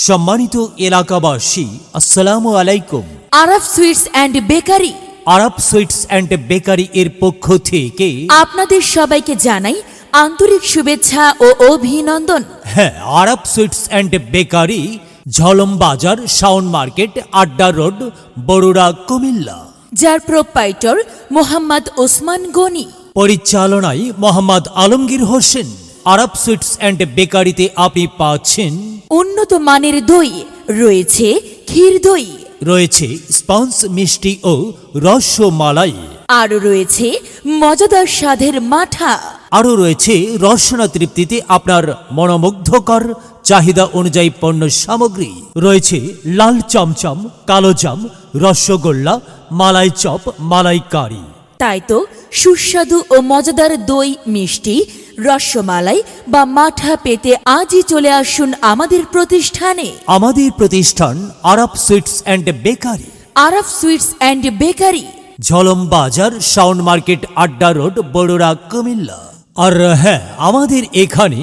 সম্মানিত এলাকাবাসী, আসসালামু আলাইকুম। Araf sweets and bakery Arab sweets and bakery এর পক্ষ থেকে আপনাদের সবাইকে জানাই আন্তরিক শুভেচ্ছা ও অভিনন্দন। হ্যাঁ, আরব sweets and bakery, Jhalam Bazar, Shaon market, Adda road, Barura, Comilla. যার প্রোপাইটর মোহাম্মদ ওসমান গনি, পরিচালনায় মোহাম্মদ আলমগীর হোসেন। আরব সুইটস অ্যান্ড বেকারিতে আপনি পাচ্ছেন উন্নত মানের দই, রয়েছে ক্ষীর দই, রয়েছে স্পঞ্জ মিষ্টি ও রসমালাই, আরও রয়েছে মজাদার স্বাদের মাঠা। আরও রয়েছে রসনা তৃপ্তিতে আপনার মনোমুগ্ধকর চাহিদা অনুযায়ী পণ্য সামগ্রী। রয়েছে লাল চমচম, কালো জাম, রসগোল্লা, মালাই চপ, মালাইকারি। তাই তো সুস্বাদু ও মজাদার দই, মিষ্টি, রসমালাই বা মাঠা পেতে আজই চলে আসুন আমাদের প্রতিষ্ঠানে। আমাদের প্রতিষ্ঠান Arab sweets and bakery, Araf sweets and bakery, Jhalam Bazar, Shaon market, Adda road, Barura, Comilla. আর হ্যাঁ, আমাদের এখানে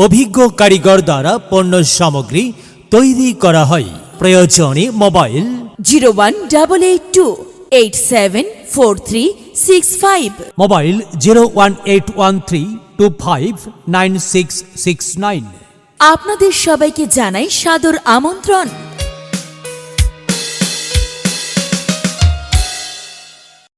অভিজ্ঞ কারিগর দ্বারা পণ্য সামগ্রী তৈরি করা হয়। প্রয়োজনে মোবাইল 01428743665, মোবাইল 01813259669। আপনাদের সবাইকে জানাই সাদর আমন্ত্রণ।